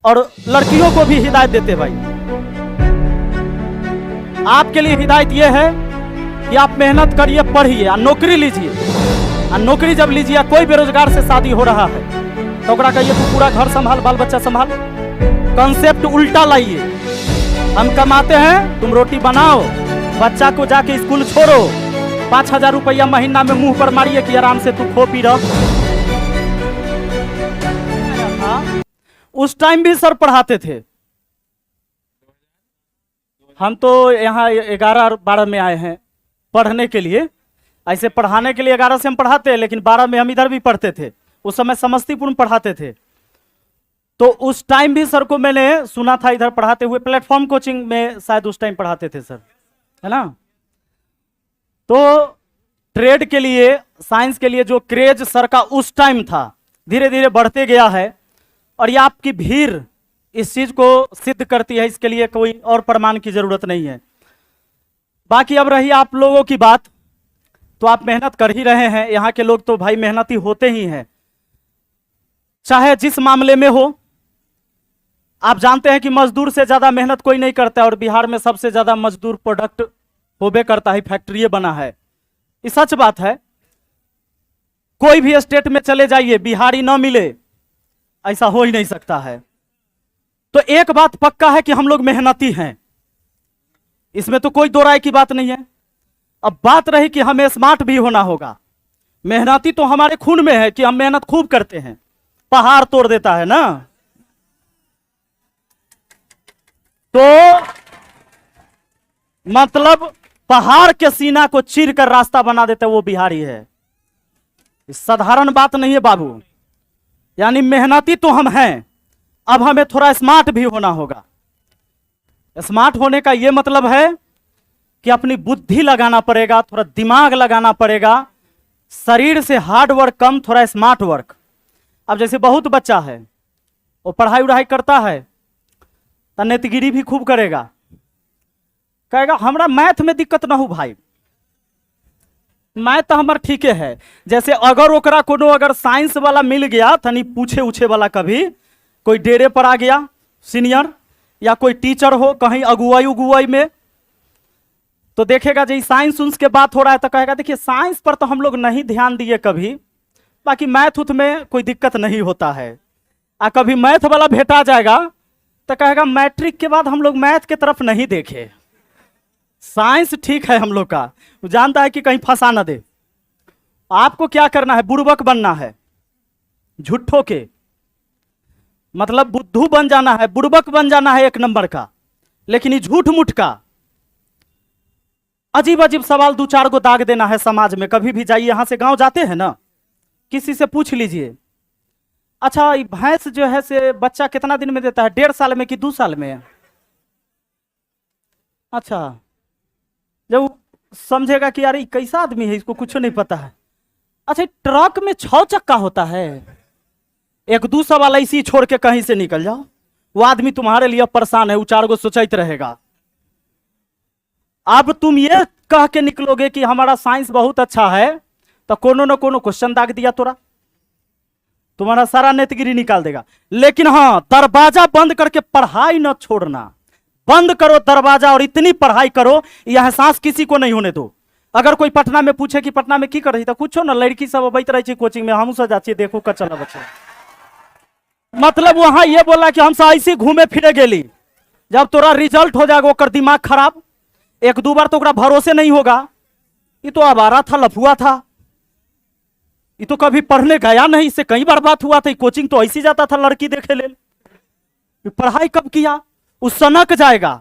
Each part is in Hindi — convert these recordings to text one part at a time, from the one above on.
और लड़कियों को भी हिदायत देते भाई। आपके लिए हिदायत यह है कि आप मेहनत करिए, पढ़िए और नौकरी लीजिए। और नौकरी जब लीजिए, कोई बेरोजगार से शादी हो रहा है तो ओकरा कहिए तू पूरा घर संभाल, बाल बच्चा संभाल। कंसेप्ट उल्टा लाइए। हम कमाते हैं, तुम रोटी बनाओ, बच्चा को जाके स्कूल छोड़ो, 5,000 रुपया महीना में मुंह पर मारिए कि आराम से तू खो पी रहो। उस टाइम भी सर पढ़ाते थे। हम तो यहाँ 11-12 में आए हैं पढ़ने के लिए। ऐसे पढ़ाने के लिए 11 से हम पढ़ाते हैं, लेकिन 12 में हम इधर भी पढ़ते थे। उस समय समस्तीपुर में पढ़ाते थे। तो उस टाइम भी सर को मैंने सुना था इधर पढ़ाते हुए, प्लेटफॉर्म कोचिंग में शायद उस टाइम पढ़ाते थे सर, है ना। तो ट्रेड के लिए, साइंस के लिए जो क्रेज सर का उस टाइम था, धीरे धीरे बढ़ते गया है। और ये आपकी भीड़ इस चीज को सिद्ध करती है, इसके लिए कोई और प्रमाण की जरूरत नहीं है। बाकी अब रही आप लोगों की बात, तो आप मेहनत कर ही रहे हैं। यहाँ के लोग तो भाई मेहनती होते ही हैं, चाहे जिस मामले में हो। आप जानते हैं कि मजदूर से ज्यादा मेहनत कोई नहीं करता है, और बिहार में सबसे ज्यादा मजदूर प्रोडक्ट होबे करता है, फैक्ट्री बना है। ये सच बात है। कोई भी स्टेट में चले जाइए, बिहारी ना मिले, ऐसा हो ही नहीं सकता है। तो एक बात पक्का है कि हम लोग मेहनती हैं, इसमें तो कोई दो राय की बात नहीं है। अब बात रही कि हमें स्मार्ट भी होना होगा। मेहनती तो हमारे खून में है कि हम मेहनत खूब करते हैं। पहाड़ तोड़ देता है ना। तो मतलब पहाड़ के सीना को चीर कर रास्ता बना देता है, वो बिहारी है। साधारण बात नहीं है बाबू। यानी मेहनती तो हम हैं, अब हमें थोड़ा स्मार्ट भी होना होगा। स्मार्ट होने का यह मतलब है कि अपनी बुद्धि लगाना पड़ेगा, थोड़ा दिमाग लगाना पड़ेगा। शरीर से हार्ड वर्क कम, थोड़ा स्मार्ट वर्क। अब जैसे बहुत बच्चा है, वो पढ़ाई उढ़ाई करता है तो नेतगिरी भी खूब करेगा, कहेगा हमरा मैथ में दिक्कत ना हो भाई, मैथ तो हमार ठीक है। जैसे अगर ओकरा कोनो अगर साइंस वाला मिल गया, तनी पूछे उछे वाला, कभी कोई डेरे पर आ गया सीनियर, या कोई टीचर हो कहीं अगुवाई उगुवाई में, तो देखेगा जी साइंस उन्स के बात हो रहा है तो कहेगा देखिए साइंस पर तो हम लोग नहीं ध्यान दिए कभी, बाकी मैथ उथ में कोई दिक्कत नहीं होता है। आ कभी मैथ वाला भेटा जाएगा तो कहेगा मैट्रिक के बाद हम लोग मैथ के तरफ नहीं देखे, साइंस ठीक है हम लोग का। वो जानता है कि कहीं फंसा ना दे। आपको क्या करना है, बुड़बक बनना है, झूठों के मतलब बुद्धू बन जाना है, बुड़बक बन जाना है एक नंबर का। लेकिन ये झूठ मूठ का अजीब अजीब सवाल 2-4 को दाग देना है समाज में। कभी भी जाइए, यहां से गांव जाते हैं ना, किसी से पूछ लीजिए, अच्छा ये भैंस जो है से बच्चा कितना दिन में देता है, 1.5 साल में कि 2 साल में? अच्छा, जब समझेगा कि यार ये कैसा आदमी है, इसको कुछ नहीं पता है। अच्छा, ट्रक में 6 चक्का होता है, 1-2 सवाल ऐसी छोड़ के कहीं से निकल जाओ, वो आदमी तुम्हारे लिए परेशान है, वो 4 गो सोचते रहेगा। अब तुम ये कह के निकलोगे कि हमारा साइंस बहुत अच्छा है, तो कोनो न कोनो क्वेश्चन दाग दिया तोरा, तुम्हारा सारा नेतगिरी निकाल देगा। लेकिन हाँ, दरवाजा बंद करके पढ़ाई न छोड़ना, बंद करो दरवाजा और इतनी पढ़ाई करो यह एहसास किसी को नहीं होने दो। अगर कोई पटना में पूछे कि पटना में की कर रही था, कुछ ना, लड़की सब अबैत रही कोचिंग में, हम सब जाती देखो का चला बच्चा, मतलब वहां ये बोला कि हम सब ऐसे घूमे फिरे गेली। जब तोरा रिजल्ट हो जाएगा ओकर दिमाग खराब, 1-2 बार तो भरोसे नहीं होगा, ये तो आवारा था, लफुआ था, ये तो कभी पढ़ने गया नहीं, इससे कई बार बात हुआ था, कोचिंग तो ऐसी जाता था लड़की देखे ले, पढ़ाई कब किया। उस सनक जाएगा,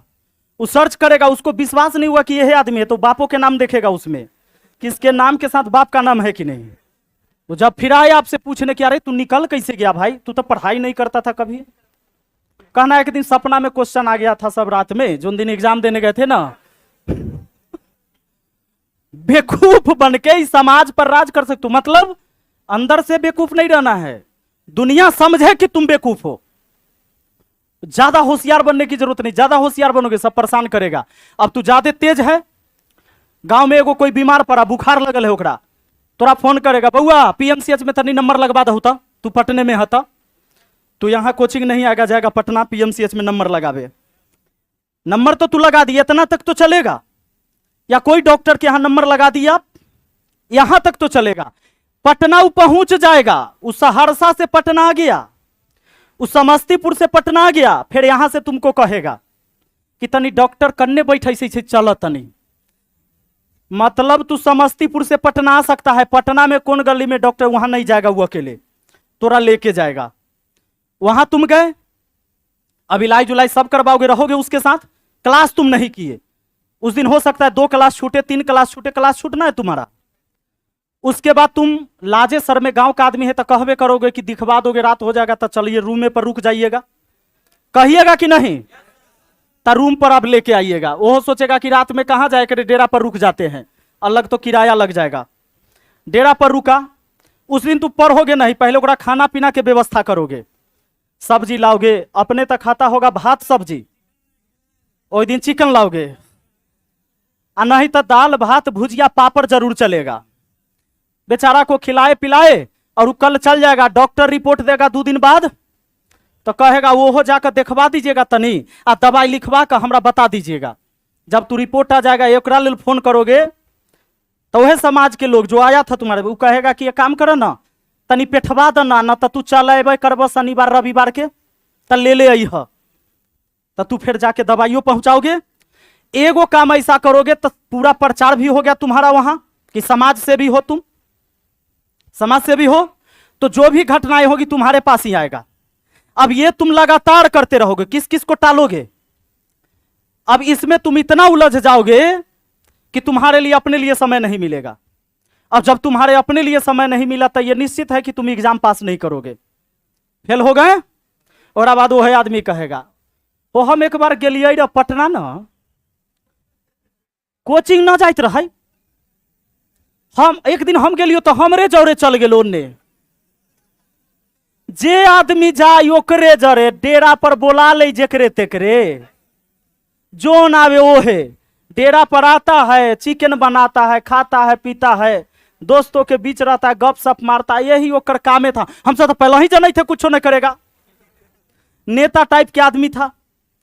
वो सर्च करेगा, उसको विश्वास नहीं हुआ कि यह आदमी है, तो बापों के नाम देखेगा उसमें, किसके नाम के साथ बाप का नाम है कि नहीं। वो जब फिर आए आपसे पूछने कि अरे तू निकल कैसे गया भाई, तू तो पढ़ाई नहीं करता था कभी। कहना एक दिन सपना में क्वेश्चन आ गया था, सब रात में जो दिन एग्जाम देने गए थे ना, बेवकूफ बन के इस समाज पर राज कर सकते हो। मतलब अंदर से बेवकूफ नहीं रहना है, दुनिया समझे कि तुम बेवकूफ हो। ज्यादा होशियार बनने की जरूरत नहीं, ज्यादा होशियार बनोगे सब परेशान करेगा। अब तू ज्यादा तेज है, गांव में एगो कोई बीमार पड़ा, बुखार लगल है ओकरा, तोरा फोन करेगा बउआ पीएमसीएच में तनी नंबर लगवा दहु, तू पटने में हता, तू यहाँ कोचिंग नहीं आएगा, जाएगा पटना पीएमसीएच में नंबर लगावे। नंबर तो तू लगा दिया, इतना तक तो चलेगा। या कोई डॉक्टर के यहाँ नंबर लगा दिया, यहां तक तो चलेगा। पटना वो पहुंच जाएगा, उस सहरसा से पटना आ गया, उस समस्तीपुर से पटना आ गया, फिर यहां से तुमको कहेगा कि तनी डॉक्टर कन्ने बैठे से चल तनी। मतलब तू समस्तीपुर से पटना आ सकता है, पटना में कौन गली में डॉक्टर, वहां नहीं जाएगा वो अकेले, तोरा लेके जाएगा। वहां तुम गए, अब इलाज उलाज सब करवाओगे, रहोगे उसके साथ। क्लास तुम नहीं किए, उस दिन हो सकता है 2 क्लास छूटे, 3 क्लास छूटे, क्लास छूटना है तुम्हारा। उसके बाद तुम लाजे सर में गांव का आदमी है तो कहवे करोगे कि दिखवा दोगे, रात हो जाएगा तो चलिए रूम पर रुक जाइएगा, कहिएगा कि नहीं? तो रूम पर आप लेके आइएगा। वो सोचेगा कि रात में कहां जाए करे, डेरा पर रुक जाते हैं, अलग तो किराया लग जाएगा। डेरा पर रुका, उस दिन तुम पढ़ोगे नहीं, पहले ओकरा खाना पीना के व्यवस्था करोगे, सब्जी लाओगे, अपने तक खाता होगा भात सब्जी, ओई दिन चिकन लाओगे, और नहीं तो दाल भात भुजिया पापड़ जरूर चलेगा। बेचारा को खिलाए पिलाए और वो कल चल जाएगा, डॉक्टर रिपोर्ट देगा 2 दिन बाद, तो कहेगा वो हो जाकर देखवा दीजिएगा तनी, आ दवाई लिखवा कर हमरा बता दीजिएगा। जब तू रिपोर्ट आ जाएगा, एकरा लेल फोन करोगे, तो वह समाज के लोग जो आया था तुम्हारे, वो कहेगा कि ये काम करो ना, तनी पेठवा देना, न तो तू चल अबे करब शनिवार रविवार के, तो ले अह, तो तू फिर जाके दवाइयों पहुंचाओगे। एगो काम ऐसा करोगे तो पूरा प्रचार भी हो गया तुम्हारा वहां कि समाज से भी हो, तुम समाज से भी हो, तो जो भी घटनाएं होगी तुम्हारे पास ही आएगा। अब ये तुम लगातार करते रहोगे, किस किस को टालोगे। अब इसमें तुम इतना उलझ जाओगे कि तुम्हारे लिए अपने लिए समय नहीं मिलेगा। अब जब तुम्हारे अपने लिए समय नहीं मिला तो यह निश्चित है कि तुम एग्जाम पास नहीं करोगे, फेल हो गए। और बाद वो है आदमी कहेगा, वो हम एक बार गेलिए पटना ना, कोचिंग ना जाइत रहे, हम एक दिन हम गेलियो तो हमरे जौरे चल गेलो ने। जे आदमी जाय ओकरे जरे, डेरा पर बोला ले जेकरे तेकरे, जो आवे वो है। डेरा पर आता है, चिकन बनाता है, खाता है, पीता है, दोस्तों के बीच रहता है, गप सप मारता है, यही ओकर कामे था। हमसे तो पहले ही जाने थे कुछ नहीं करेगा। नेता टाइप के आदमी था,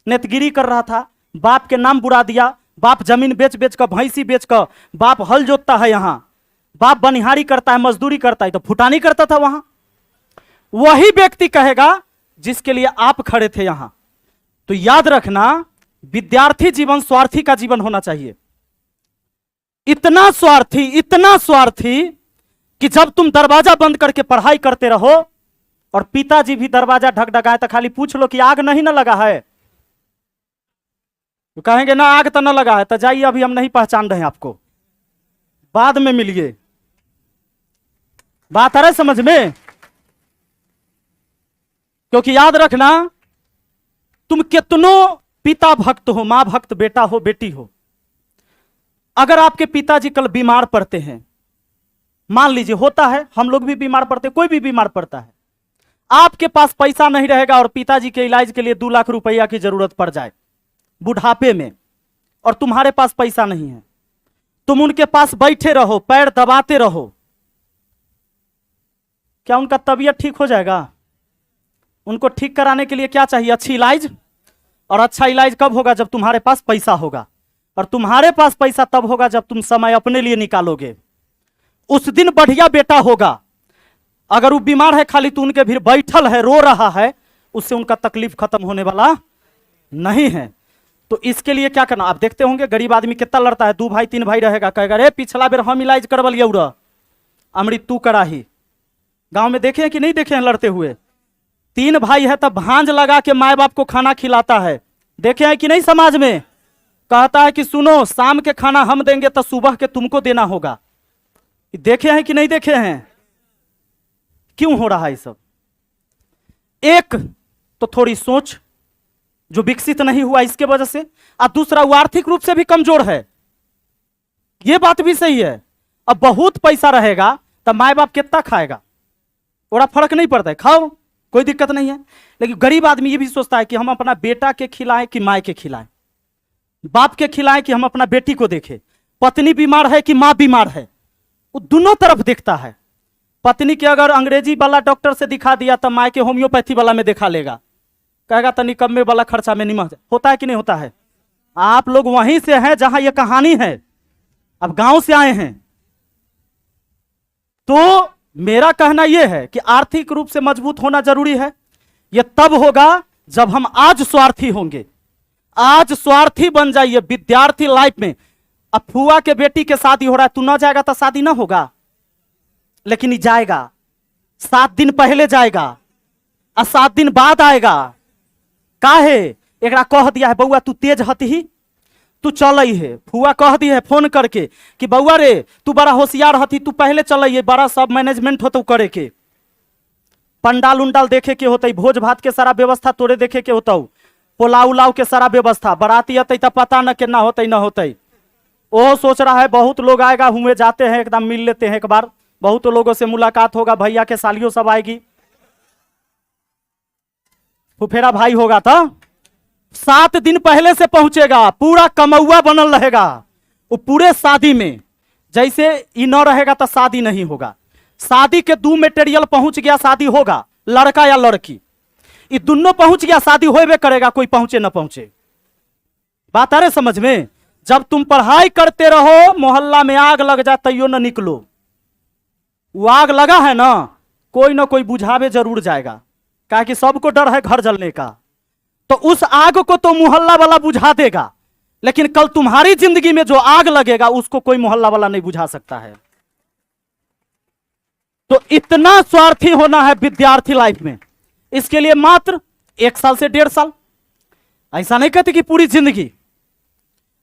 नेतगिरी कर रहा था, बाप के नाम बुरा दिया, बाप जमीन बेच बेच कर, भैंसी बेच कर, बाप हल जोतता है यहाँ, बाप बनिहारी करता है, मजदूरी करता है, तो फुटानी करता था वहां। वही व्यक्ति कहेगा जिसके लिए आप खड़े थे यहां। तो याद रखना, विद्यार्थी जीवन स्वार्थी का जीवन होना चाहिए। इतना स्वार्थी कि जब तुम दरवाजा बंद करके पढ़ाई करते रहो और पिताजी भी दरवाजा ढकढकाए तो खाली पूछ लो कि आग नहीं ना लगा है, तो कहेंगे ना आग तो ना लगा है, तो जाइए अभी हम नहीं पहचान रहे आपको, बाद में मिलिए। बात आ रहा है समझ में? क्योंकि याद रखना, तुम कितनो पिता भक्त हो, मां भक्त, बेटा हो, बेटी हो, अगर आपके पिताजी कल बीमार पड़ते हैं, मान लीजिए होता है, हम लोग भी बीमार पड़ते, कोई भी बीमार पड़ता है, आपके पास पैसा नहीं रहेगा और पिताजी के इलाज के लिए 2 लाख रुपया की जरूरत पड़ जाए बुढ़ापे में, और तुम्हारे पास पैसा नहीं है, तुम उनके पास बैठे रहो, पैर दबाते रहो, क्या उनका तबीयत ठीक हो जाएगा? उनको ठीक कराने के लिए क्या चाहिए? अच्छी इलाज। और अच्छा इलाज कब होगा? जब तुम्हारे पास पैसा होगा, और तुम्हारे पास पैसा तब होगा जब तुम समय अपने लिए निकालोगे। उस दिन बढ़िया बेटा होगा। अगर वो बीमार है खाली तो उनके भी बैठल है, रो रहा है, उससे उनका तकलीफ खत्म होने वाला नहीं है। तो इसके लिए क्या करना? आप देखते होंगे गरीब आदमी कितना लड़ता है, 2 भाई 3 भाई रहेगा, कहेगा रे पिछला बेर हम इलाज करवलिए उड़ा, अमृत तू कराही। गांव में देखे हैं कि नहीं देखे हैं लड़ते हुए? 3 भाई है तब भांज लगा के माए बाप को खाना खिलाता है, देखे हैं कि नहीं? समाज में कहता है कि सुनो, शाम के खाना हम देंगे तो सुबह के तुमको देना होगा। देखे हैं कि नहीं देखे हैं? क्यों हो रहा है सब? एक तो थोड़ी सोच जो विकसित नहीं हुआ इसके वजह से, और दूसरा वो आर्थिक रूप से भी कमजोर है। ये बात भी सही है। अब बहुत पैसा रहेगा तब माए बाप कितना खाएगा, थोड़ा फर्क नहीं पड़ता है, खाओ कोई दिक्कत नहीं है। लेकिन गरीब आदमी ये भी सोचता है कि हम अपना बेटा के खिलाएं कि माए के खिलाएं, बाप के खिलाएं कि हम अपना बेटी को देखें, पत्नी बीमार है कि मां बीमार है, वो दोनों तरफ देखता है। पत्नी के अगर अंग्रेजी वाला डॉक्टर से दिखा दिया तो माँ के होम्योपैथी वाला में दिखा लेगा, कहेगा तनी कम में वाला खर्चा में नहीं होता है कि नहीं होता है। आप लोग वहीं से हैं जहां ये कहानी है, अब गांव से आए हैं। तो मेरा कहना यह है कि आर्थिक रूप से मजबूत होना जरूरी है। यह तब होगा जब हम आज स्वार्थी होंगे। आज स्वार्थी बन जाइए विद्यार्थी लाइफ में। अब फुआ के बेटी के शादी हो रहा है, तू ना जाएगा तो शादी ना होगा, लेकिन ये जाएगा। 7 दिन पहले जाएगा और 7 दिन बाद आएगा। काहे एकरा कह दिया है बउआ तू तेज हती, तू चल है। फुआ कह दी है फोन करके कि बउआ रे तू बड़ा होशियार हती, तू पहले चल, बड़ा सब मैनेजमेंट होता करे के, पंडाल उंडाल देखे के होता, भोज भात के सारा व्यवस्था तोरे देखे के होता, पोलाव उलाव के सारा व्यवस्था, बराती अत तो पता न के ना होता न होता। वो सोच रहा है बहुत लोग आएगा, हुए जाते हैं एकदम मिल लेते हैं एक बार, बहुत लोगों से मुलाकात होगा, भैया के सालियों सब आएगी, फुफेरा भाई होगा। तो 7 दिन पहले से पहुंचेगा, पूरा कमौआ बनल रहेगा। वो पूरे शादी में जैसे ये न रहेगा तो शादी नहीं होगा। शादी के 2 मटेरियल पहुंच गया, शादी होगा, लड़का या लड़की, ये दोनों पहुंच गया, शादी होबे करेगा, कोई पहुंचे न पहुंचे। बात आ रहे समझ में। जब तुम पढ़ाई करते रहो, मोहल्ला में आग लग जाए तैयो न निकलो। वो आग लगा है ना, कोई ना कोई बुझावे जरूर जाएगा, क्या कि सबको डर है घर जलने का। तो उस आग को तो मोहल्ला वाला बुझा देगा, लेकिन कल तुम्हारी जिंदगी में जो आग लगेगा उसको कोई मोहल्ला वाला नहीं बुझा सकता है। तो इतना स्वार्थी होना है विद्यार्थी लाइफ में। इसके लिए मात्र 1 साल से 1.5 साल, ऐसा नहीं कहते कि पूरी जिंदगी।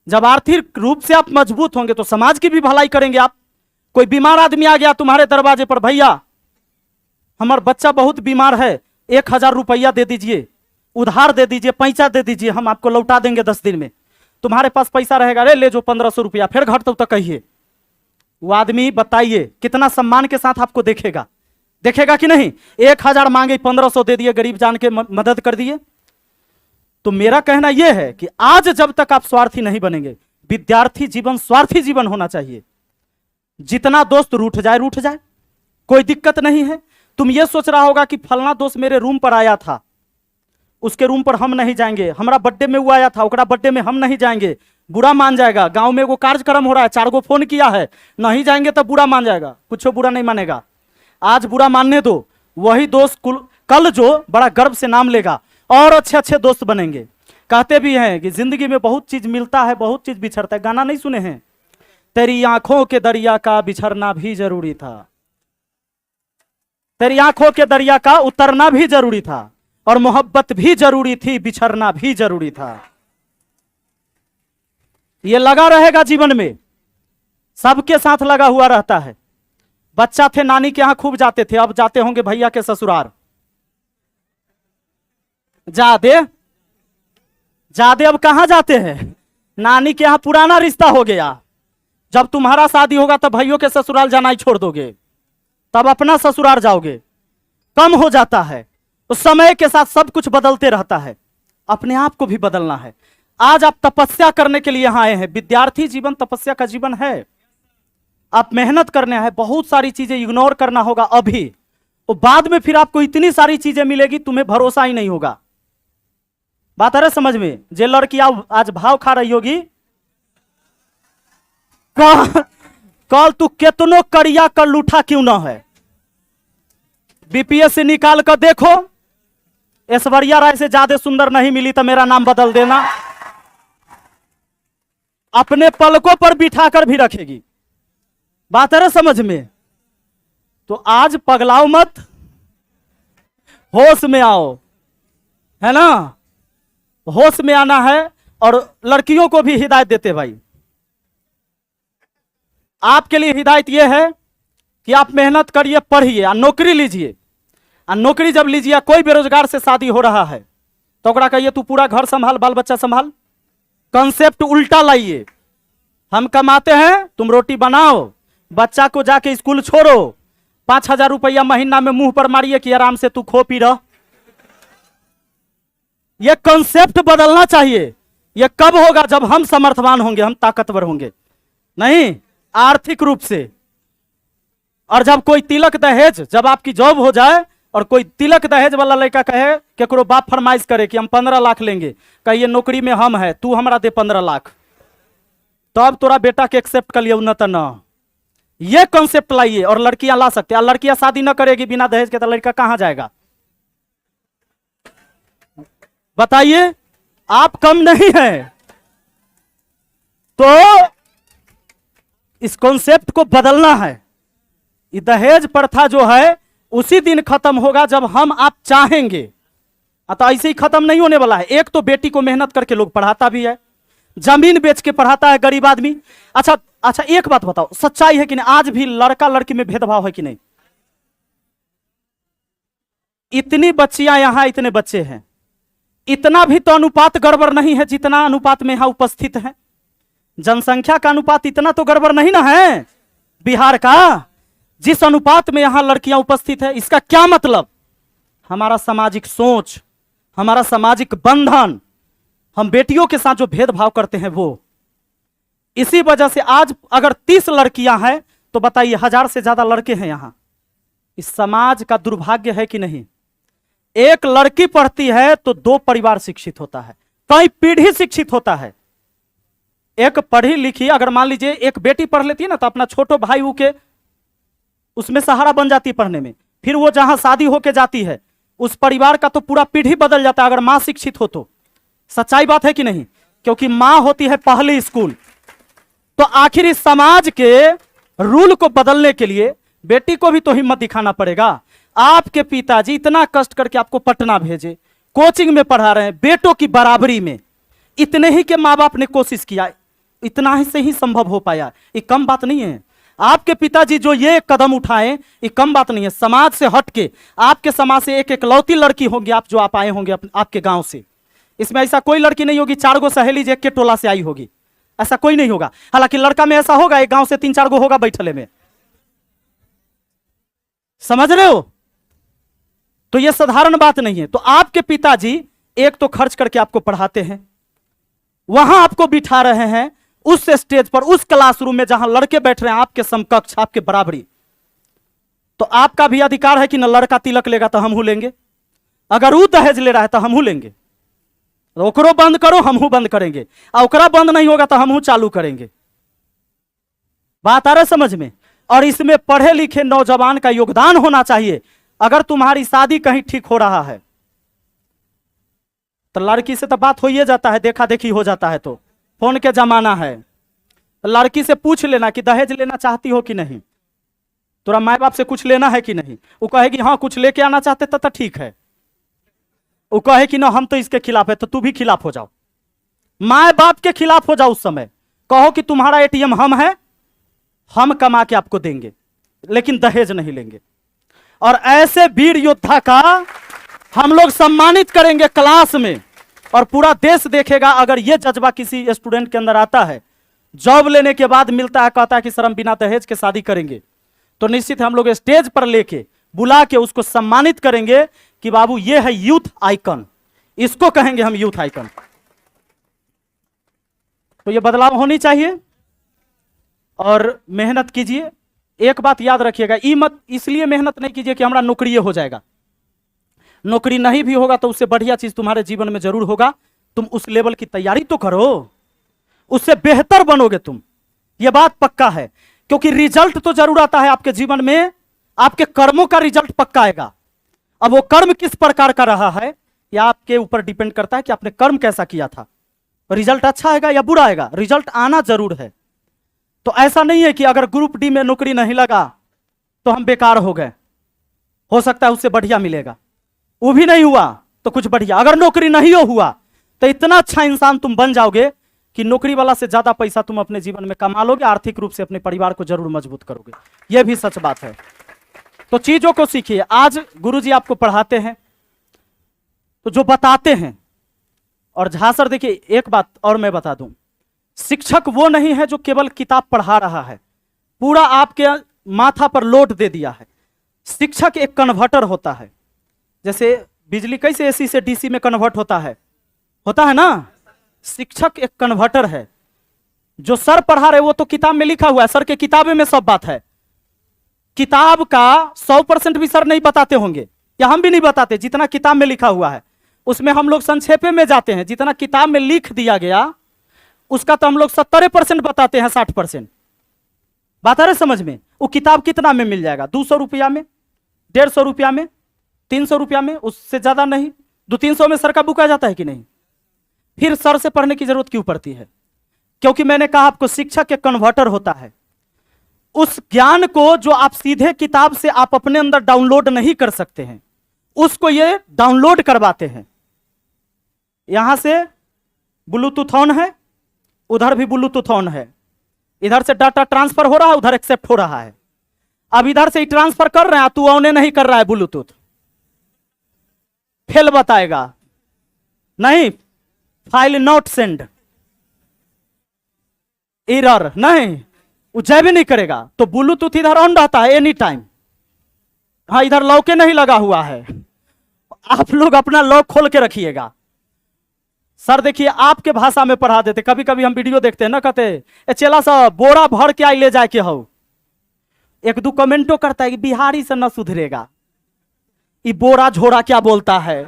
जब आर्थिक रूप से आप मजबूत होंगे तो समाज की भी भलाई करेंगे आप। कोई बीमार आदमी आ गया तुम्हारे दरवाजे पर, भैया हमारा बच्चा बहुत बीमार है, 1000 रुपया दे दीजिए, उधार दे दीजिए, पैसा दे दीजिए, हम आपको लौटा देंगे 10 दिन में। तुम्हारे पास पैसा रहेगा, रे ले जो 1500 रुपया, फिर घटता तो कहिए। वो आदमी बताइए कितना सम्मान के साथ आपको देखेगा, देखेगा कि नहीं। 1000 मांगे 1500 दे दिए, गरीब जान के मदद कर दिए। तो मेरा कहना यह है कि आज जब तक आप स्वार्थी नहीं बनेंगे, विद्यार्थी जीवन स्वार्थी जीवन होना चाहिए। जितना दोस्त रूठ जाए कोई दिक्कत नहीं है। तुम ये सोच रहा होगा कि फलना दोस्त मेरे रूम पर आया था, उसके रूम पर हम नहीं जाएंगे, हमारा बर्थडे में वो आया था, ओकरा बर्थडे में हम नहीं जाएंगे, बुरा मान जाएगा। गांव में वो कार्यक्रम हो रहा है, 4 गो फोन किया है, नहीं जाएंगे तो बुरा मान जाएगा। कुछ बुरा नहीं मानेगा, आज बुरा मानने दो। वही दोस्त कल जो बड़ा गर्व से नाम लेगा और अच्छे अच्छे दोस्त बनेंगे। कहते भी हैं कि जिंदगी में बहुत चीज मिलता है, बहुत चीज बिछड़ता है। गाना नहीं सुने हैं, तेरी आंखों के दरिया का बिछड़ना भी जरूरी था, तेरी आंखों के दरिया का उतरना भी जरूरी था, और मोहब्बत भी जरूरी थी, बिछड़ना भी जरूरी था। ये लगा रहेगा जीवन में, सबके साथ लगा हुआ रहता है। बच्चा थे नानी के यहां खूब जाते थे, अब जाते होंगे भैया के ससुराल। जादे अब कहां जाते हैं, नानी के यहां पुराना रिश्ता हो गया। जब तुम्हारा शादी होगा तब भाइयों के ससुराल जाना ही छोड़ दोगे, तब अपना ससुराल जाओगे। कम हो जाता है। तो समय के साथ सब कुछ बदलते रहता है, अपने आप को भी बदलना है। आज आप तपस्या करने के लिए यहां आए हैं। विद्यार्थी जीवन तपस्या का जीवन है। आप मेहनत करने हैं, बहुत सारी चीजें इग्नोर करना होगा अभी, तो बाद में फिर आपको इतनी सारी चीजें मिलेगी, तुम्हें भरोसा ही नहीं होगा। बात आ रहा समझ में। जे लड़की आज भाव खा रही होगी, कल तू कितनो करिया कर लूठा क्यों ना है, बीपीएस से निकाल कर देखो, ऐश्वर्या राय से ज्यादा सुंदर नहीं मिली तो मेरा नाम बदल देना। अपने पलकों पर बिठाकर भी रखेगी। बात है समझ में। तो आज पगलाओ मत, होश में आओ, है ना। होश में आना है। और लड़कियों को भी हिदायत देते भाई, आपके लिए हिदायत यह है कि आप मेहनत करिए, पढ़िए और नौकरी लीजिए। और नौकरी जब लीजिए, कोई बेरोजगार से शादी हो रहा है तो ओकरा कहिए तू पूरा घर संभाल, बाल बच्चा संभाल। कंसेप्ट उल्टा लाइए। हम कमाते हैं, तुम रोटी बनाओ, बच्चा को जाके स्कूल छोड़ो, 5000 रुपया महीना में मुंह पर मारिए कि आराम से तू खो पी रह। यह कंसेप्ट बदलना चाहिए। यह कब होगा, जब हम समर्थवान होंगे, हम ताकतवर होंगे। नहीं आर्थिक रूप से। और जब कोई तिलक दहेज, जब आपकी जॉब हो जाए और कोई तिलक दहेज वाला लड़का कहे केकरो बाप फरमाइश करे कि हम 15 लाख लेंगे, कहिए नौकरी में हम है, तू हमारा दे 15 लाख, तब तोरा बेटा के एक्सेप्ट कर लिया, न तो न। ये कॉन्सेप्ट लाइए और लड़कियां ला सकते हैं। लड़कियां शादी न करेगी बिना दहेज के तो लड़का कहां जाएगा? बताइए, आप कम नहीं है। तो इस कॉन्सेप्ट को बदलना है। ये दहेज प्रथा जो है उसी दिन खत्म होगा जब हम आप चाहेंगे। तो ऐसे ही खत्म नहीं होने वाला है। एक तो बेटी को मेहनत करके लोग पढ़ाता भी है, जमीन बेच के पढ़ाता है गरीब आदमी। अच्छा अच्छा, एक बात बताओ, सच्चाई है कि नहीं, आज भी लड़का लड़की में भेदभाव है कि नहीं? इतनी बच्चियां यहां, इतने बच्चे हैं, इतना भी तो अनुपात गड़बड़ नहीं है जितना अनुपात में यहां उपस्थित है। जनसंख्या का अनुपात इतना तो गड़बड़ नहीं ना है बिहार का, जिस अनुपात में यहां लड़कियां उपस्थित है। इसका क्या मतलब? हमारा सामाजिक सोच, हमारा सामाजिक बंधन, हम बेटियों के साथ जो भेदभाव करते हैं वो। इसी वजह से आज अगर 30 लड़कियां हैं तो बताइए 1000 से ज्यादा लड़के हैं यहां। इस समाज का दुर्भाग्य है कि नहीं? एक लड़की पढ़ती है तो 2 परिवार शिक्षित होता है, कई पीढ़ी शिक्षित होता है। एक पढ़ी लिखी, अगर मान लीजिए एक बेटी पढ़ लेती है ना तो अपना छोटो भाई के उसमें सहारा बन जाती है पढ़ने में। फिर वो जहां शादी होके जाती है उस परिवार का तो पूरा पीढ़ी बदल जाता है अगर मां शिक्षित हो तो। सच्चाई बात है कि नहीं? क्योंकि मां होती है पहली स्कूल। तो आखिर इस समाज के रूल को बदलने के लिए बेटी को भी तो हिम्मत दिखाना पड़ेगा। आपके पिताजी इतना कष्ट करके आपको पटना भेजे, कोचिंग में पढ़ा रहे हैं, बेटों की बराबरी में, इतने ही के माँ बाप ने कोशिश किया, इतना ही से ही संभव हो पाया। ये कम बात नहीं है। आपके पिताजी जो ये कदम उठाए ये कम बात नहीं है। समाज से हटके आपके समाज से एक एकलौती लड़की होगी आप, जो आप आए होंगे आपके गांव से। इसमें ऐसा कोई लड़की नहीं होगी 4 गो सहेली जो एक के टोला से आई होगी, ऐसा कोई नहीं होगा। हालांकि लड़का में ऐसा होगा, एक गांव से 3-4 गो होगा बैठले में। समझ रहे हो? तो ये साधारण बात नहीं है। तो आपके पिताजी एक तो खर्च करके आपको पढ़ाते हैं, वहां आपको बिठा रहे हैं उस स्टेज पर, उस क्लासरूम में जहां लड़के बैठ रहे हैं आपके समकक्ष, आपके बराबरी। तो आपका भी अधिकार है कि न लड़का तिलक लेगा तो हमहू लेंगे, अगर वो दहेज ले रहा है तो हमहू लेंगे। तो ओकरो बंद करो, हमहू बंद करेंगे, और ओकरा बंद नहीं होगा तो हमहू चालू करेंगे। बात आ रहा है समझ में? और इसमें पढ़े लिखे नौजवान का योगदान होना चाहिए। अगर तुम्हारी शादी कहीं ठीक हो रहा है तो लड़की से तो बात हो ही जाता है, देखा देखी हो जाता है। तो फोन के जमाना है, लड़की से पूछ लेना कि दहेज लेना चाहती हो कि नहीं, तोरा माँ बाप से कुछ लेना है कि नहीं। वो कहेगी हाँ कुछ लेके आना चाहते तो ठीक है। वो कहे कि ना हम तो इसके खिलाफ है, तो तू भी खिलाफ हो जाओ, माँ बाप के खिलाफ हो जाओ। उस समय कहो कि तुम्हारा एटीएम हम है, हम कमा के आपको देंगे, लेकिन दहेज नहीं लेंगे। और ऐसे वीर योद्धा का हम लोग सम्मानित करेंगे क्लास में, और पूरा देश देखेगा। अगर यह जज्बा किसी स्टूडेंट के अंदर आता है, जॉब लेने के बाद मिलता है, कहता है कि सर हम बिना दहेज के शादी करेंगे, तो निश्चित हम लोग स्टेज पर लेके बुला के उसको सम्मानित करेंगे कि बाबू ये है यूथ आइकन, इसको कहेंगे हम यूथ आइकन। तो ये बदलाव होनी चाहिए और मेहनत कीजिए। एक बात याद रखिएगा, मत इसलिए मेहनत नहीं कीजिए कि हमारा नौकरी हो जाएगा। नौकरी नहीं भी होगा तो उससे बढ़िया चीज तुम्हारे जीवन में जरूर होगा। तुम उस लेवल की तैयारी तो करो, उससे बेहतर बनोगे तुम, यह बात पक्का है। क्योंकि रिजल्ट तो जरूर आता है आपके जीवन में, आपके कर्मों का रिजल्ट पक्का आएगा। अब वो कर्म किस प्रकार का रहा है यह आपके ऊपर डिपेंड करता है कि आपने कर्म कैसा किया था। रिजल्ट अच्छा आएगा या बुरा आएगा, रिजल्ट आना जरूर है। तो ऐसा नहीं है कि अगर ग्रुप डी में नौकरी नहीं लगा तो हम बेकार हो गए, हो सकता है उससे बढ़िया मिलेगा। वो भी नहीं हुआ तो कुछ बढ़िया। अगर नौकरी नहीं हुआ तो इतना अच्छा इंसान तुम बन जाओगे कि नौकरी वाला से ज्यादा पैसा तुम अपने जीवन में कमा लोगे, आर्थिक रूप से अपने परिवार को जरूर मजबूत करोगे। यह भी सच बात है। तो चीजों को सीखिए। आज गुरुजी आपको पढ़ाते हैं तो जो बताते हैं, और झांसर देखिए एक बात और मैं बता दूं, शिक्षक वो नहीं है जो केवल किताब पढ़ा रहा है, पूरा आपके माथा पर लोड दे दिया है। शिक्षक एक कन्वर्टर होता है। जैसे बिजली कैसे एसी से डीसी में कन्वर्ट होता है ना, शिक्षक एक कन्वर्टर है। जो सर पढ़ा रहे वो तो किताब में लिखा हुआ है, सर के किताबे में सब बात है। किताब का 100% भी सर नहीं बताते होंगे, या हम भी नहीं बताते। जितना किताब में लिखा हुआ है उसमें हम लोग संक्षेपे में जाते हैं। जितना किताब में लिख दिया गया उसका तो हम लोग 70% बताते हैं, 60%। बात आ रही समझ में? वो किताब कितना में मिल जाएगा? 200 रुपया में, 150 रुपया में, 300 रुपया में, उससे ज्यादा नहीं। 200-300 में सर का बुक आ जाता है कि नहीं? फिर सर से पढ़ने की जरूरत क्यों पड़ती है? क्योंकि मैंने कहा आपको शिक्षक के कन्वर्टर होता है। उस ज्ञान को जो आप सीधे किताब से आप अपने अंदर डाउनलोड नहीं कर सकते हैं, उसको ये डाउनलोड करवाते हैं। यहां से ब्लूटूथ ऑन है, उधर भी ब्लूटूथ ऑन है, इधर से डाटा ट्रांसफर हो रहा है, उधर एक्सेप्ट हो रहा है। अब इधर से ही ट्रांसफर कर रहे हैं, तू ऑन नहीं कर रहा है ब्लूटूथ, फेल बताएगा, नहीं फाइल नॉट सेंड, एरर, नहीं वो जय भी नहीं करेगा। तो ब्लूटूथ इधर ऑन रहता है एनी टाइम। हाँ, इधर लॉक नहीं लगा हुआ है, आप लोग अपना लॉक खोल के रखिएगा। सर देखिए आपके भाषा में पढ़ा देते। कभी कभी हम वीडियो देखते हैं ना, कहते ए चेला सा बोरा भर के आई ले जाए के हो। एक दो कमेंटो करता है कि बिहारी से न सुधरेगा, ये बोरा झोरा क्या बोलता है,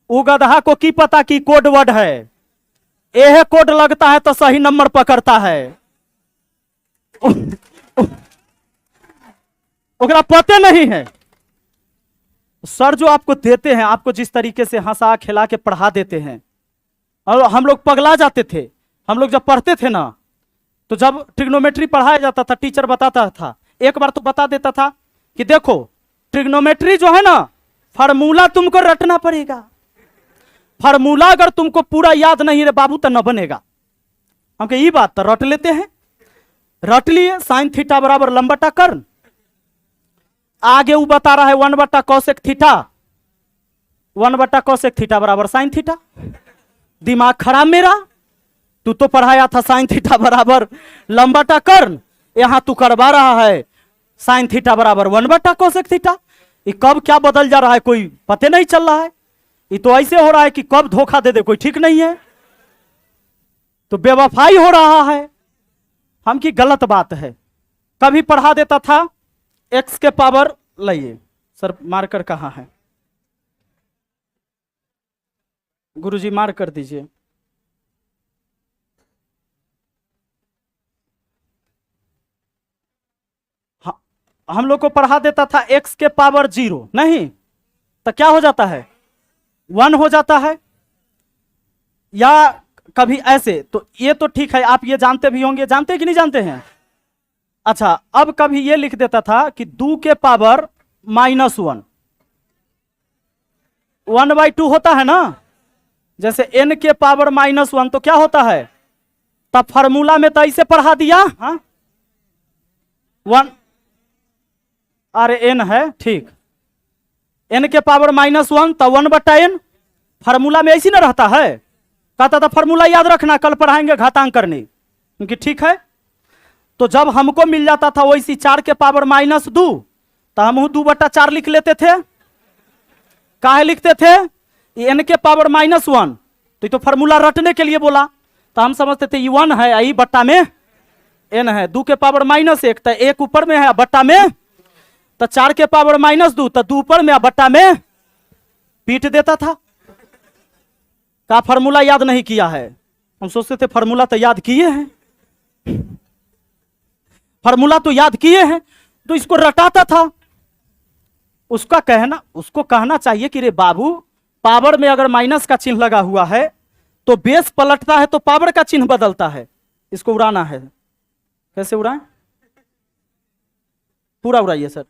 वो गधा को की पता कि कोड वर्ड है, यह कोड लगता है तो सही नंबर पकड़ता है, ओकरा पते नहीं है। सर जो आपको देते हैं, आपको जिस तरीके से हंसा खिला के पढ़ा देते हैं, और हम लोग पगला जाते थे। हम लोग जब पढ़ते थे ना, तो जब ट्रिग्नोमेट्री पढ़ाया जाता था, टीचर बताता था, एक बार तो बता देता था कि देखो ट्रिग्नोमेट्री जो है ना, फार्मूला तुमको रटना पड़ेगा, फार्मूला अगर तुमको पूरा याद नहीं रे बाबू तो न बनेगा। हम कहे ये बात तो रट लेते हैं, रट लिए। साइन थीटा बराबर लंबा कर्ण, आगे वो बता रहा है 1 कोसेक थीटा, 1 कोसेक थीटा बराबर साइन थीटा। दिमाग खराब मेरा, तू तो पढ़ाया था साइन थीटा बराबर लंबा कर्ण, यहां तू करवा रहा है साइन थीटा बराबर 1 कोसेक थीटा। ये कब क्या बदल जा रहा है कोई पता नहीं चल रहा है। ये तो ऐसे हो रहा है कि कब धोखा दे दे कोई ठीक नहीं है, तो बेवफाई हो रहा है। हम की गलत बात है। कभी पढ़ा देता था एक्स के पावर, लाइए सर मार्कर कहां है, गुरुजी मार कर दीजिए। हम लोग को पढ़ा देता था एक्स के पावर 0, नहीं तो क्या हो जाता है 1 हो जाता है, या कभी ऐसे। तो ये तो ठीक है, आप ये जानते भी होंगे, जानते कि नहीं जानते हैं? अच्छा, अब कभी ये लिख देता था कि 2 के पावर -1, 1/2 होता है ना। जैसे n के पावर -1 तो क्या होता है, तब फार्मूला में तो ऐसे पढ़ा दिया। हाँ 1, अरे n है ठीक, n के पावर -1 तो 1/n, फार्मूला में ऐसी ना रहता है। कहता था फार्मूला याद रखना, कल पढ़ाएंगे घातांक करने, क्योंकि ठीक है। तो जब हमको मिल जाता था वैसी 4 के पावर -2, तो हम 2/4 लिख लेते थे। काहे लिखते थे? n के पावर -1, तो फार्मूला रटने के लिए बोला, तो हम समझते थे ये 1 है, आई बट्टा में n है। 2 के पावर -1 तो 1 ऊपर में है बट्टा में, तो 4 के पावर -2 तो 2 ऊपर में बट्टा में पीट देता था। का फार्मूला याद नहीं किया है? हम सोचते थे फार्मूला तो याद किए हैं, फार्मूला तो याद किए हैं, तो इसको रटाता था। उसको कहना चाहिए कि रे बाबू, पावर में अगर माइनस का चिन्ह लगा हुआ है तो बेस पलटता है तो पावर का चिन्ह बदलता है। इसको उड़ाना है, कैसे उड़ाएं? पूरा उड़ाइए सर।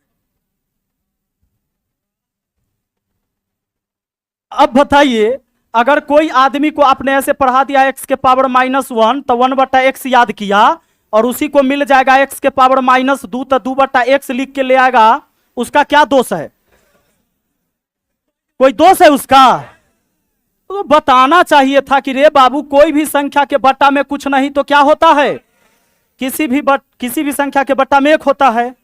अब बताइए, अगर कोई आदमी को आपने ऐसे पढ़ा दिया x के पावर -1 तो 1/x याद किया, और उसी को मिल जाएगा x के पावर -2 तो 2/x लिख के ले आएगा, उसका क्या दोष है? कोई दोष है उसका? तो बताना चाहिए था कि रे बाबू, कोई भी संख्या के बट्टा में कुछ नहीं तो क्या होता है, किसी भी संख्या के बट्टा में 1 होता है।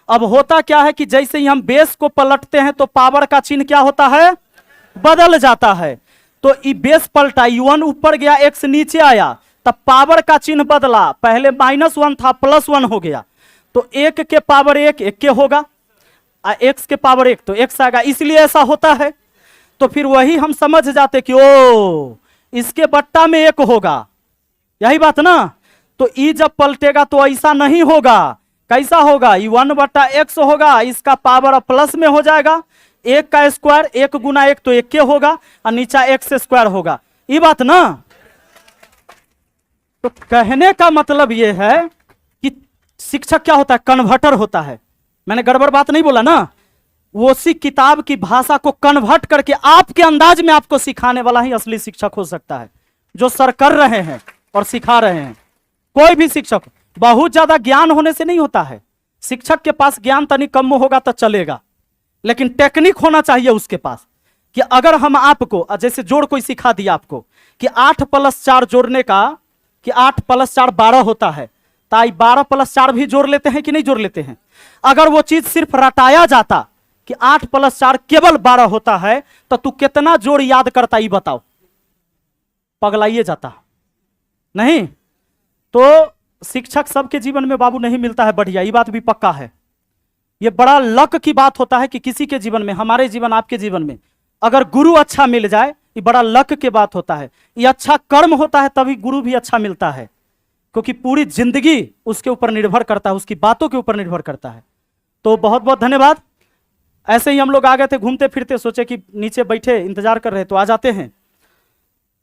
अब होता क्या है कि जैसे ही हम बेस को पलटते हैं तो पावर का चिन्ह क्या होता है, बदल जाता है। तो ये बेस पलटा, U1 ऊपर गया, x नीचे आया, तब पावर का चिन्ह बदला। पहले -1 था, +1 हो गया। तो 1 के पावर 1 1 के होगा, x के पावर 1 तो x आएगा, इसलिए ऐसा होता है। तो फिर वही हम समझ जाते कि ओ इसके बट्टा में 1 होगा, यही बात ना। तो ई जब पलटेगा तो ऐसा नहीं होगा, कैसा होगा, ई 1/x होगा, इसका पावर प्लस में हो जाएगा, 1 का स्क्वायर 1 गुना 1 तो 1 के होगा, और नीचा x स्क्वायर होगा, ये बात ना। तो कहने का मतलब ये है कि शिक्षक क्या होता है, कन्वर्टर होता है। मैंने गड़बड़ बात नहीं बोला ना, वो उसी किताब की भाषा को कन्वर्ट करके आपके अंदाज में आपको सिखाने वाला ही असली शिक्षक हो सकता है, जो सर कर रहे हैं और सिखा रहे हैं। कोई भी शिक्षक बहुत ज्यादा ज्ञान होने से नहीं होता है, शिक्षक के पास ज्ञान तनिक कम होगा तो चलेगा, लेकिन टेक्निक होना चाहिए उसके पास। कि अगर हम आपको जैसे जोड़ कोई सिखा दिया आपको कि 8 + 4 जोड़ने का, कि 8 + 4 12 होता है, ताई 12 + 4 भी जोड़ लेते हैं कि नहीं जोड़ लेते हैं। अगर वो चीज सिर्फ रटाया जाता कि 8 + 4 केवल 12 होता है, तो तू कितना जोड़ याद करता ये बताओ, पगलाइए जाता नहीं। तो शिक्षक सबके जीवन में बाबू नहीं मिलता है बढ़िया, ये बात भी पक्का है। ये बड़ा लक की बात होता है कि किसी के जीवन में, हमारे जीवन आपके जीवन में अगर गुरु अच्छा मिल जाए, ये बड़ा लक की बात होता है। ये अच्छा कर्म होता है तभी गुरु भी अच्छा मिलता है, क्योंकि पूरी जिंदगी उसके ऊपर निर्भर करता है, उसकी बातों के ऊपर निर्भर करता है। तो बहुत बहुत धन्यवाद। ऐसे ही हम लोग आ गए थे घूमते फिरते, सोचे कि नीचे बैठे इंतजार कर रहे तो आ जाते हैं,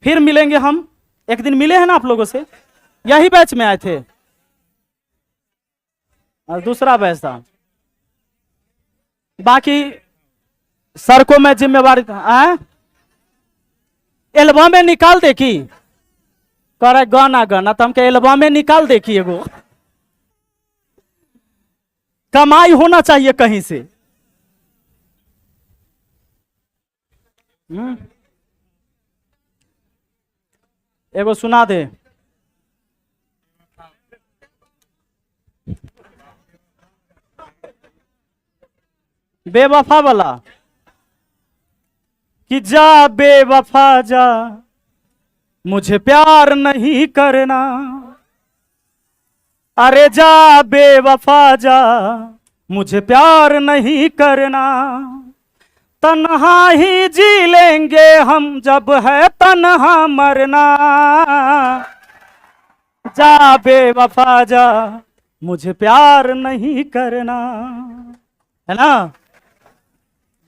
फिर मिलेंगे हम। एक दिन मिले हैं ना आप लोगों से, यही बैच में आए थे और दूसरा बैच था। बाकी सर को मैं जिम्मेवारी एल्बम में निकाल देखी, कह रहा गाना गाना, तो हमके एल्बम में निकाल देखी, एगो कमाई होना चाहिए कहीं से। एगो सुना दे। बेवफा वाला कि जा बेवफा जा, मुझे प्यार नहीं करना, अरे जा बेवफा जा, मुझे प्यार नहीं करना, तन्हा ही जी लेंगे हम जब है तन्हा मरना, जा बेवफा जा, मुझे प्यार नहीं करना, है ना।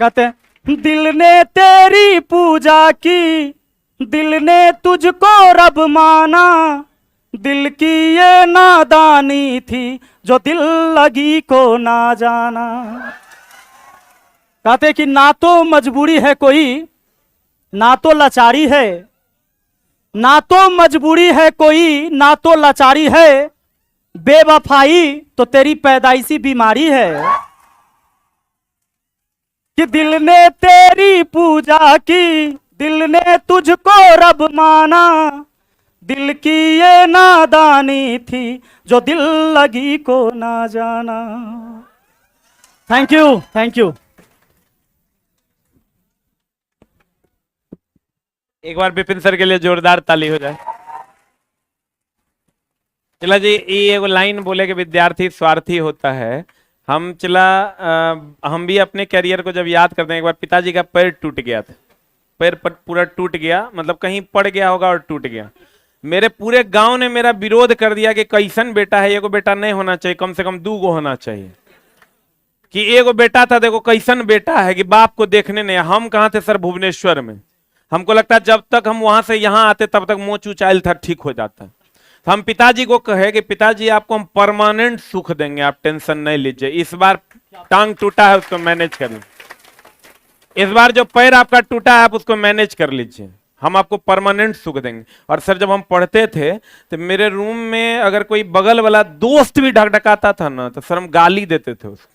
कहते हैं दिल ने तेरी पूजा की, दिल ने तुझको रब माना, दिल की ये नादानी थी जो दिल लगी को ना जाना। कहते कि ना तो मजबूरी है कोई, ना तो लाचारी है, ना तो मजबूरी है कोई, ना तो लाचारी है, बेवफाई तो तेरी पैदाइशी बीमारी है। कि दिल ने तेरी पूजा की, दिल ने तुझको रब माना, दिल की ये नादानी थी जो दिल लगी को ना जाना। Thank you, thank you. एक बार विपिन सर के लिए जोरदार ताली हो जाए। चला जी, ये एगो लाइन बोले कि विद्यार्थी स्वार्थी होता है। हम हम भी अपने करियर को जब याद करते हैं, एक बार पिताजी का पैर टूट गया था, पैर पूरा टूट गया, मतलब कहीं पड़ गया होगा और टूट गया। मेरे पूरे गांव ने मेरा विरोध कर दिया कि कैसन बेटा है, एगो बेटा नहीं होना चाहिए, कम से कम 2 गो होना चाहिए। कि एगो बेटा था, देखो कैसन बेटा है कि बाप को देखने नहीं। हम कहाँ थे सर, भुवनेश्वर में। हमको लगता है जब तक हम वहां से यहाँ आते तब तक मोच उचाइल था, ठीक हो जाता। हम पिताजी को कहे कि पिताजी आपको हम परमानेंट सुख देंगे, आप टेंशन नहीं लीजिए। इस बार टांग टूटा है उसको मैनेज कर लीजिए, इस बार जो पैर आपका टूटा है आप उसको मैनेज कर लीजिए, हम आपको परमानेंट सुख देंगे। और सर जब हम पढ़ते थे तो मेरे रूम में अगर कोई बगल वाला दोस्त भी ढकढकाता था ना, तो सर हम गाली देते थे उसको।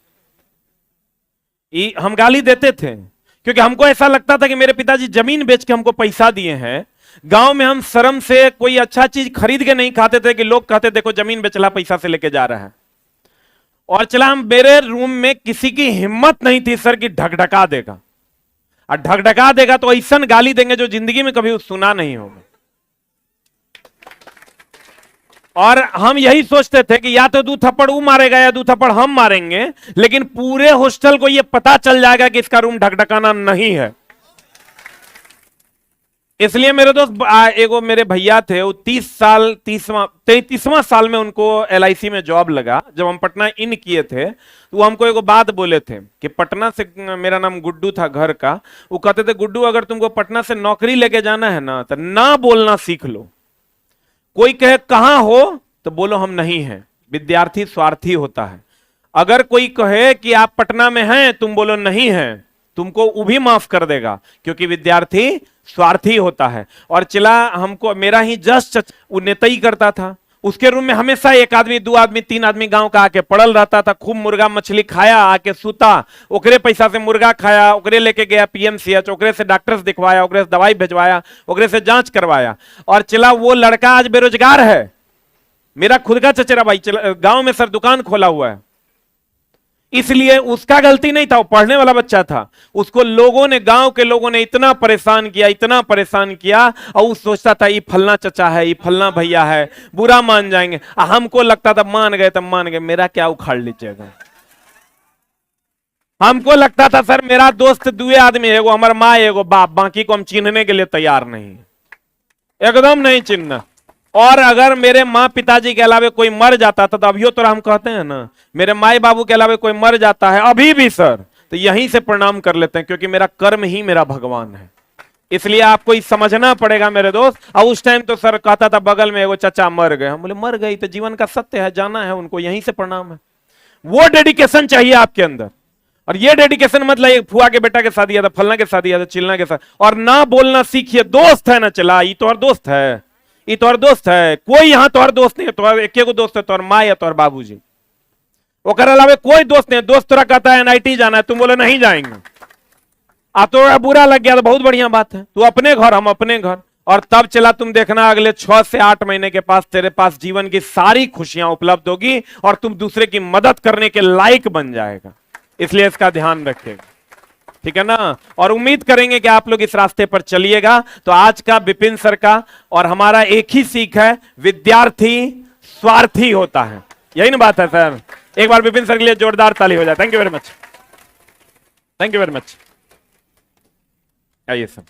हम गाली देते थे क्योंकि हमको ऐसा लगता था कि मेरे पिताजी जमीन बेच के हमको पैसा दिए हैं। गांव में हम शर्म से कोई अच्छा चीज खरीद के नहीं खाते थे कि लोग कहते देखो जमीन बेचला पैसा से लेके जा रहा है। और चला, हम मेरे रूम में किसी की हिम्मत नहीं थी सर की ढकढका देगा, और ढकढका देगा तो ऐसा गाली देंगे जो जिंदगी में कभी सुना नहीं होगा। और हम यही सोचते थे कि या तो दो थप्पड़ वो मारेगा या दो थप्पड़ हम मारेंगे, लेकिन पूरे हॉस्टल को यह पता चल जाएगा कि इसका रूम ढकढकाना नहीं है। इसलिए मेरे दोस्त एगो मेरे भैया थे, वो 33वां साल में उनको LIC में जॉब लगा। जब हम पटना इन किए थे तो वो हमको एगो बात बोले थे कि पटना से, मेरा नाम गुड्डू था घर का, वो कहते थे गुड्डू अगर तुमको पटना से नौकरी लेके जाना है ना तो ना बोलना सीख लो। कोई कहे कहां हो तो बोलो हम नहीं हैं। विद्यार्थी स्वार्थी होता है। अगर कोई कहे कि आप पटना में हैं, तुम बोलो नहीं हैं, तुमको वो भी माफ कर देगा, क्योंकि विद्यार्थी स्वार्थी होता है। और चला हमको, मेरा ही जस्ट वो नेतई करता था, उसके रूम में हमेशा एक आदमी, दो आदमी, तीन आदमी गांव का आके पड़ल रहता था। खूब मुर्गा मछली खाया, आके सूता, ओकरे पैसा से मुर्गा खाया, ओकरे लेके गया PMCH, ओकरे से डॉक्टर से दिखवाया, ओकरे से दवाई भिजवाया, ओकरे से जांच करवाया। और चला वो लड़का आज बेरोजगार है। मेरा खुद का चचेरा भाई गांव में सर दुकान खोला हुआ है। इसलिए उसका गलती नहीं था, वो पढ़ने वाला बच्चा था। उसको लोगों ने, गांव के लोगों ने इतना परेशान किया, इतना परेशान किया, और वो सोचता था ये फलना चचा है, ये फलना भैया है, बुरा मान जाएंगे। हमको लगता था मान गए तब मान गए, मेरा क्या उखाड़ लीजिएगा। हमको लगता था सर मेरा दोस्त दुए आदमी है, एगो हमारा माँ एगो बाप, बाकी को हम चिन्हने के लिए तैयार नहीं, एकदम नहीं चिन्हना। और अगर मेरे माँ पिताजी के अलावे कोई मर जाता था तो अभियो तो हम कहते हैं ना, मेरे माए बाबू के अलावे कोई मर जाता है अभी भी सर, तो यहीं से प्रणाम कर लेते हैं, क्योंकि मेरा कर्म ही मेरा भगवान है। इसलिए आपको ये समझना पड़ेगा मेरे दोस्त। और उस टाइम तो सर कहता था बगल में एगो चचा मर गए, हम बोले मर गई तो जीवन का सत्य है, जाना है उनको, यहीं से प्रणाम है। वो डेडिकेशन चाहिए आपके अंदर। और ये डेडिकेशन मतलब फुआ के बेटा के साथ दिया था, फलना के साथ दिया था, चिलना के साथ। और ना बोलना सीखिए। दोस्त है ना, चला ये तो और दोस्त है, ये तोर दोस्त है, कोई यहाँ तोर दोस्त नहीं है, तोर एक दोस्त है, तोर माँ या तोर बाबूजी, ओकर अलावे कोई दोस्त नहीं है। दोस्त तोरा कहता है NIT जाना है, तुम बोले नहीं जाएंगे, आ तो बुरा लग गया तो बहुत बढ़िया बात है, तू अपने घर हम अपने घर। और तब चला तुम देखना अगले 6 से 8 महीने के पास तेरे पास जीवन की सारी खुशियां उपलब्ध होगी और तुम दूसरे की मदद करने के लायक बन जाएगा। इसलिए इसका ध्यान रखिएगा, ठीक है ना। और उम्मीद करेंगे कि आप लोग इस रास्ते पर चलिएगा। तो आज का विपिन सर का और हमारा एक ही सीख है, विद्यार्थी स्वार्थी होता है। यही ना बात है सर। एक बार विपिन सर के लिए जोरदार ताली हो जाए। Thank you very much, thank you very much. आइए सर।